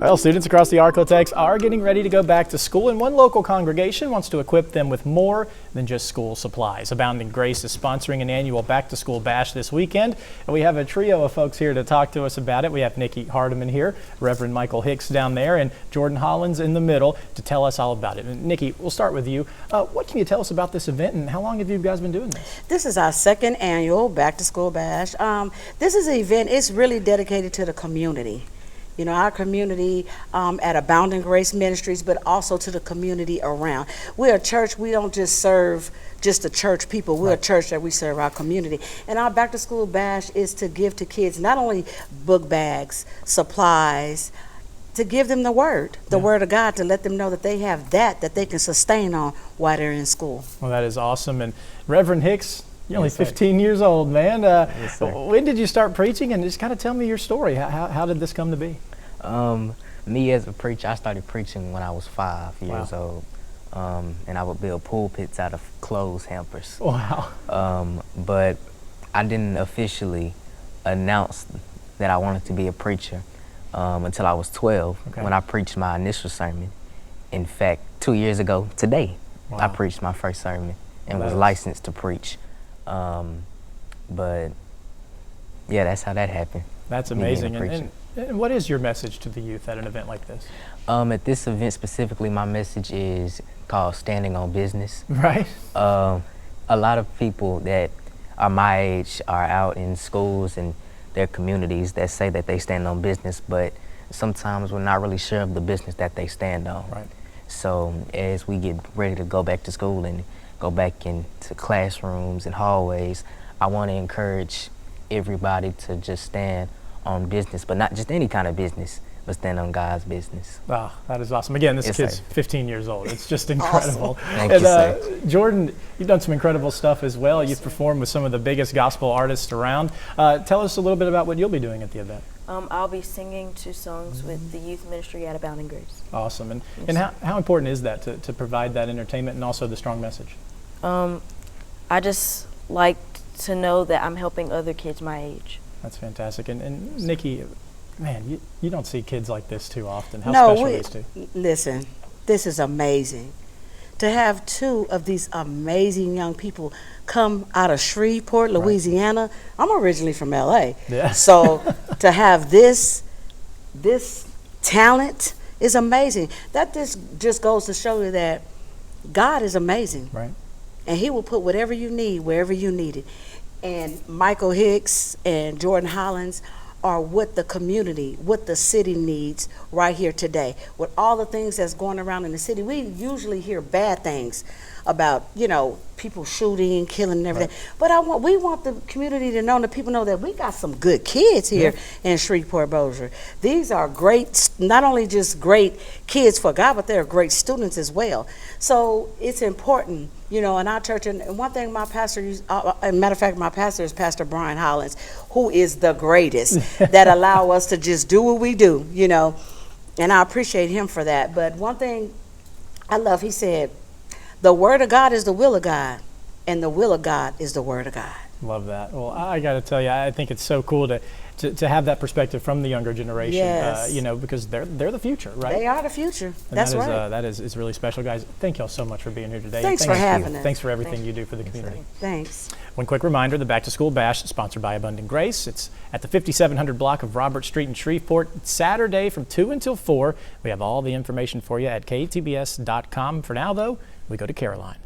Well, students across the Arklatex are getting ready to go back to school, and one local congregation wants to equip them with more than just school supplies. Abounding Grace is sponsoring an annual back-to-school bash this weekend, and we have a trio of folks here to talk to us about it. We have Nikki Hardeman here, Reverend Michael Hicks down there, and Jordan Hollins in the middle to tell us all about it. And Nikki, we'll start with you. What can you tell us about this event, and how long have you guys been doing this? This is our second annual back-to-school bash. This is an event, it's really dedicated to the community. You know, our community at Abounding Grace Ministries, but also to the community around. We're a church, we don't just serve just the church people, we're a church that we serve our community. And our back to school bash is to give to kids not only book bags, supplies, to give them the word of God, to let them know that they have that they can sustain on while they're in school. Well, that is awesome. And Reverend Hicks, you're only Yes, sir. 15 years old, man. Yes, sir. When did you start preaching? And just kind of tell me your story. How did this come to be? Me as a preacher, I started preaching when I was 5 years old. And I would build pulpits out of clothes hampers. Wow. But I didn't officially announce that I wanted to be a preacher until I was 12 when I preached my initial sermon. In fact, 2 years ago today, I preached my first sermon and was licensed to preach. But yeah, that's how that happened. That's amazing. And what is your message to the youth at an event like this? At this event specifically, my message is called Standing on Business. Right. A lot of people that are my age are out in schools and their communities that say that they stand on business, but sometimes we're not really sure of the business that they stand on. Right. So as we get ready to go back to school and go back into classrooms and hallways, I want to encourage everybody to just stand on business, but not just any kind of business, but stand on God's business. Oh, that is awesome. Again, this kid's 15 years old. It's just incredible. Thank you, sir. Jordan, you've done some incredible stuff as well. You've performed with some of the biggest gospel artists around. Tell us a little bit about what you'll be doing at the event. I'll be singing 2 songs with the youth ministry at Abounding Grace. Awesome. And how important is that to provide that entertainment and also the strong message? I just like to know that I'm helping other kids my age. That's fantastic. And Nikki, man, you don't see kids like this too often. How special are these two? Listen, this is amazing. To have 2 of these amazing young people come out of Shreveport, Louisiana. I'm originally from LA. Yeah. So to have this talent is amazing. That just goes to show you that God is amazing. Right. And he will put whatever you need wherever you need it. And Michael Hicks and Jordan Hollins are what the community, what the city needs right here today. With all the things that's going around in the city, we usually hear bad things about, people shooting, killing and everything. But we want the community to know, the people know that we got some good kids here in Shreveport Bossier. These are great, not only just great kids for God, but they're great students as well. So it's important, in our church. And one thing my pastor, matter of fact, my pastor is Pastor Brian Hollins, who is the greatest, that allow us to just do what we do, and I appreciate him for that. But one thing I love, he said, the word of God is the will of God, and the will of God is the word of God. Love that. Well, I got to tell you, I think it's so cool to have that perspective from the younger generation. Yes. Because they're the future, right? They are the future. And That's right. That is really special, guys. Thank y'all so much for being here today. Thanks for having us. Thanks for everything you do for the community. Thanks. One quick reminder, the Back to School Bash is sponsored by Abundant Grace. It's at the 5700 block of Robert Street in Shreveport. It's Saturday from 2 until 4. We have all the information for you at KTBS.com. For now, though, we go to Caroline.